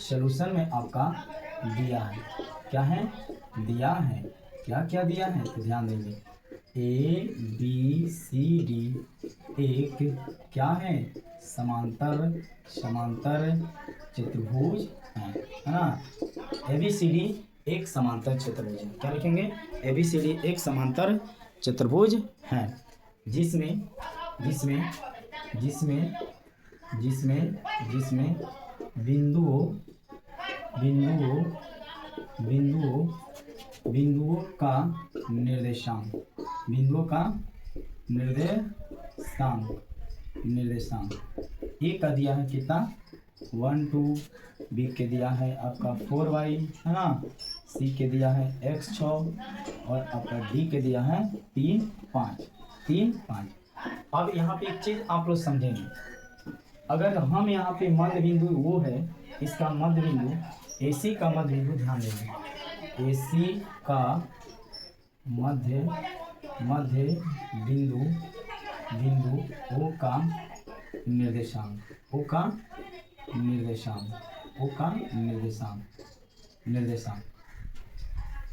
Solution में आपका दिया है, क्या है, दिया है, क्या क्या दिया है, तो ध्यान देंगे ए बी सी डी एक क्या है, समांतर चतुर्भुज है ना। ए बी सी डी एक समांतर चतुर्भुज है, क्या लिखेंगे, ए बी सी डी एक समांतर चतुर्भुज है जिसमें जिसमें जिसमें जिसमें जिसमें बिंदुओं बिंदुओं बिंदुओं बिंदुओं का निर्देशांक ए का दिया है कितना 1 2, बी के दिया है आपका 4y है ना, सी के दिया है x 6 और आपका डी के दिया है 3 5। अब यहाँ पे एक चीज आप लोग समझेंगे, अगर हम यहाँ पे मध्य बिंदु वो है, इसका मध्य बिंदु AC का मध्य बिंदु, ध्यान देंगे AC का मध्य बिंदु O का निर्देशांक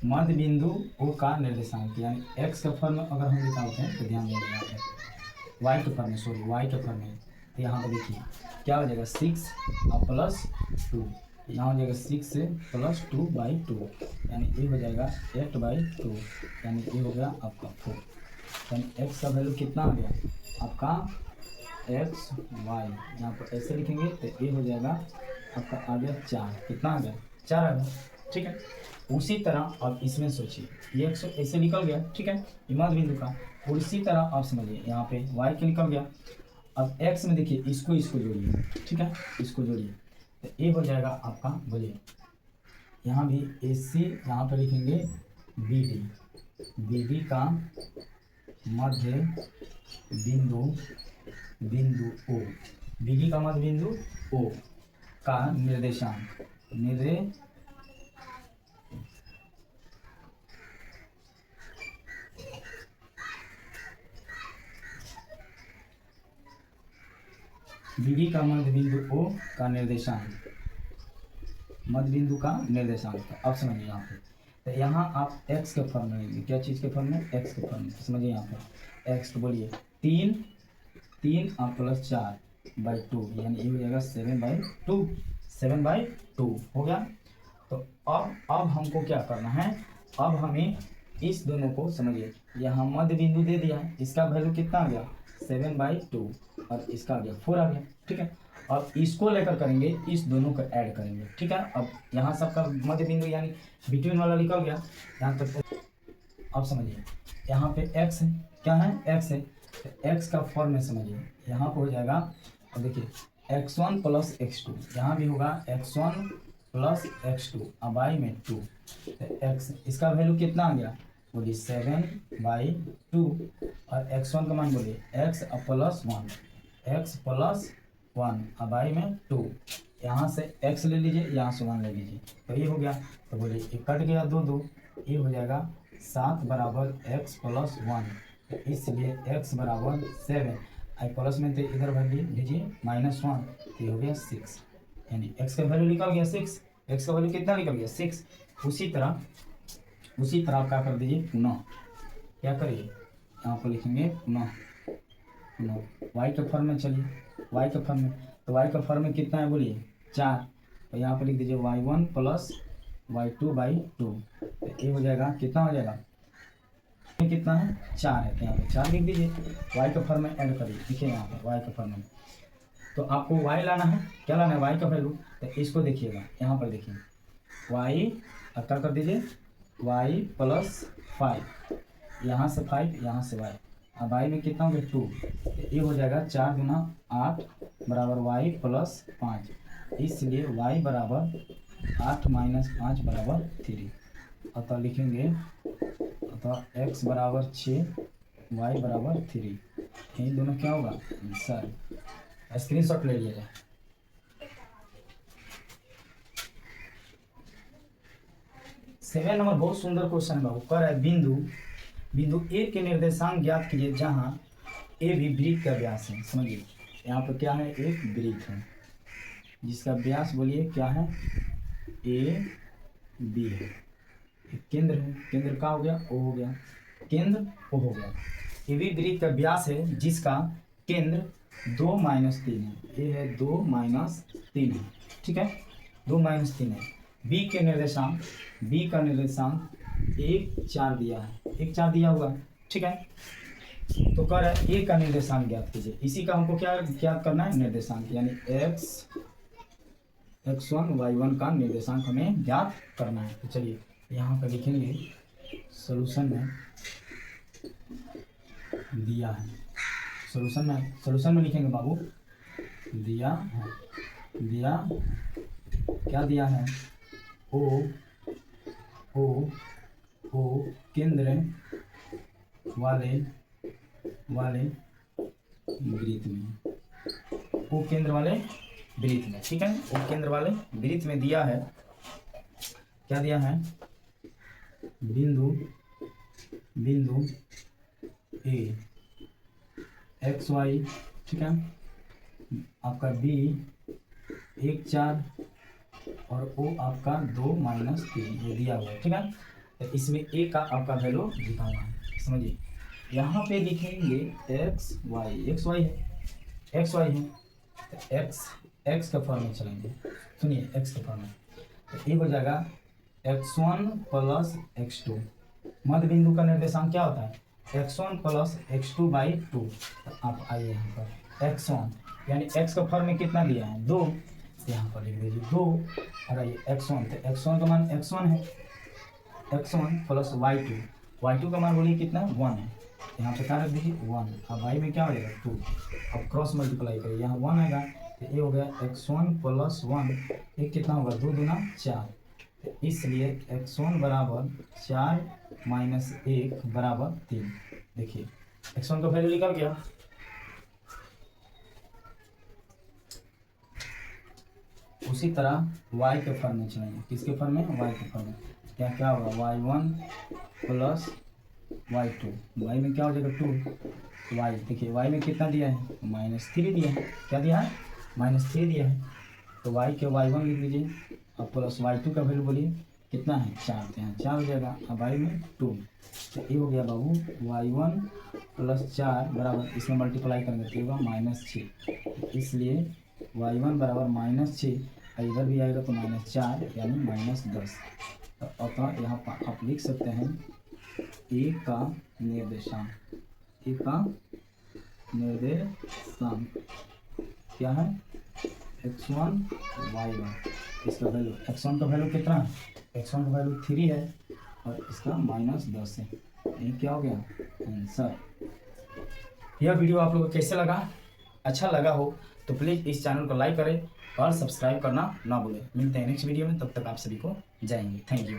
मध्य बिंदु O का निर्देशांक यानी x के फॉर्म में अगर हम निकालते हैं तो ध्यान देंगे यहाँ पे y के फॉर्म में तो यहाँ पर देखिए क्या हो जाएगा 6 और प्लस 2, यहाँ हो जाएगा 6 प्लस 2/2 यानी ये हो जाएगा 8/2 यानी ये हो गया आपका 4, यानी x का वैल्यू कितना आ गया आपका x y, यहाँ पर ऐसे लिखेंगे तो ये हो जाएगा आपका आ गया 4, कितना आ गया 4 आ गया, ठीक है। उसी तरह अब इसमें सोचिए ये x ऐसे निकल गया, ठीक है, मध्य बिंदु का, और इसी तरह आप समझिए यहाँ पे y के निकल गया। अब x में देखिए इसको जोड़िए, ठीक है, इसको जोड़िए तो ये हो जाएगा आपका, बोलिए यहाँ भी AC, यहाँ पर लिखेंगे BD का मध्य बिंदु O, BD का मध्य बिंदु O का निर्देशांक BD का मध्य बिंदु O का निर्देशांक, मध्य बिंदु का निर्देशांक। अब समझिए यहाँ पे तो यहाँ आप x के फॉर्म में लेंगे, क्या चीज़ के फॉर्म में, x के फॉर्म में, समझिए यहाँ पे x तो बोलिए 3 और प्लस 4/2 यानी ये हो जाएगा 7/2 हो गया। तो अब हमको क्या करना है, अब हमें इस दोनों को समझिए, यहाँ मध्य बिंदु दे दिया है, इसका वैल्यू कितना आ गया 7/2 और इसका आ गया 4 आ गया, ठीक है। अब इसको लेकर करेंगे, इस दोनों को ऐड करेंगे, ठीक है। अब यहाँ सबका मध्य बिंदु यानी बिटवीन वाला निकल गया यहाँ तक। अब समझिए यहाँ पे x है, क्या है x है, तो x का फॉर्म में समझिए यहाँ पे हो जाएगा, अब देखिए x1 प्लस x2, यहाँ भी होगा x1 प्लस x2 अब y में 2, तो x इसका वैल्यू कितना आ गया, बोलिए 7/2 और x1 का मान बोलिए x प्लस 1 अब y में 2, यहाँ से x ले लीजिए, यहाँ से 1 ले लीजिए तो ये हो गया, तो बोलिए ये कट गया 2 ये हो जाएगा 7 बराबर x प्लस 1, तो इसलिए x बराबर 7, आई प्लस में तो इधर वैल्यू लीजिए -1 तो ये हो गया 6, यानी x का वैल्यू निकल गया 6, x का वैल्यू कितना निकल गया 6। उसी तरह आप क्या कर दीजिए, पुनः क्या करिए, यहाँ पर लिखेंगे पुनः y के फॉर्म में, चलिए y के फॉर्म में, तो y का फॉर्म में कितना है बोलिए 4, तो यहाँ पर लिख दीजिए y1 प्लस y2/2, तो ये हो जाएगा कितना हो जाएगा, कितना है 4 है, तो यहाँ पे 4 लिख दीजिए, y के फॉर्म में ऐड करिए, देखिए यहाँ पर y के फॉर्म में, तो आपको y लाना है, क्या लाना है y का वैल्यू, तो इसको देखिएगा यहाँ पर देखिए y अब क्या कर दीजिए y प्लस 5, यहाँ से 5 यहाँ से y, अब y में कितना हो गया 2, ये हो जाएगा 4 गुना 8 बराबर y प्लस 5, इसलिए y बराबर 8 माइनस 5 बराबर 3, अतः लिखेंगे अतः x बराबर 6 y बराबर 3, ये दोनों क्या होगा आंसर, स्क्रीनशॉट ले लीजिएगा। 7 नंबर बहुत सुंदर क्वेश्चन है, कह रहा है बिंदु ए के निर्देशांक ज्ञात कीजिए जहां ए भी वृत्त का व्यास है। समझिए यहाँ पर क्या है, एक वृत्त है जिसका व्यास बोलिए क्या है ए बी है, केंद्र है, केंद्र का हो गया ओ हो गया, केंद्र ओ हो गया। ए बी वृत्त का व्यास है जिसका केंद्र 2 - 3 है, ये है 2 - 3 है, ठीक है, 2 - 3 है। बी के निर्देशांक, बी का निर्देशांक 1 4 दिया है, 1 4 दिया हुआ, ठीक है। तो कह रहा है ए का निर्देशांक ज्ञात कीजिए, इसी का हमको क्या ज्ञात करना है, निर्देशांक, यानी x1 y1 का निर्देशांक हमें ज्ञात करना है। तो चलिए यहाँ पर लिखेंगे, सॉल्यूशन में दिया है, सॉल्यूशन में लिखेंगे बाबू, दिया है, दिया क्या दिया है, ओ केंद्र वाले वृत्त में, ओ केंद्र वाले वृत्त में, ठीक है, ओ केंद्र वाले वृत्त में दिया है, क्या दिया है, बिंदु ए एक्स वाई, ठीक है, आपका बी 1 4 और ओ आपका 2 - 3 ये दिया हुआ है, ठीक है। तो इसमें ए का आपका वैल्यू लिखा हुआ है, समझिए। यहाँ पे लिखेंगे एक्स वाई है, एक्स वाई है, तो एक्स का फॉर्म में चलेंगे, सुनिए एक्स का फॉर्म में, तो ये हो जाएगा x1 + x2, मध्य बिंदु का निर्देशांक क्या होता है, x1 + x2/2। तो आप आइए यहाँ पर x1 यानी x का फॉर्म में कितना दिया है 2, यहाँ पर लिख दीजिए 2, और ये x1, तो x1 का मान x1 है, x1 + y2 का मान बोलिए कितना 1 है, यहाँ पे क्या रख दीजिए 1, अब y में क्या हो जाएगा 2, अब क्रॉस मल्टीप्लाई करिए, यहाँ 1 आएगा, तो ये हो गया x1 + 1, ये कितना होगा 2 दूना 4, तो इसलिए x1 = 4 - 1 = 3। देखिए x1 का वैल्यू निकल गया। उसी तरह y के फॉर्म में चलेंगे, किसके फॉर्म में, y के फॉर्म में, क्या होगा y1 + y2, y में क्या हो जाएगा 2, y देखिए y में कितना दिया है -3 दिया है, क्या दिया है -3 दिया है, तो y के y1 लिख लीजिए, अब प्लस y2 का वैल्यू बोलिए कितना है 4, तो यहाँ 4 हो जाएगा, अब y में 2, तो ये हो गया बाबू y1 + 4 बराबर, इसमें मल्टीप्लाई करेंगे तो होगा -6, इसलिए y1 = -6, इधर भी आएगा तो -4 यानी -10। तो अतः यहाँ पर आप लिख सकते हैं ए का निर्देशांक, ए का निर्देशांक क्या है x1 y1, इसका वैल्यू x1 का वैल्यू कितना है, x1 का वैल्यू 3 है और इसका -10 है, ये क्या हो गया आंसर। यह वीडियो आप लोगों को कैसे लगा, अच्छा लगा हो तो प्लीज़ इस चैनल को लाइक करें और सब्सक्राइब करना ना भूलें। मिलते हैं नेक्स्ट वीडियो में, तब तक आप सभी को जय हिंद, थैंक यू।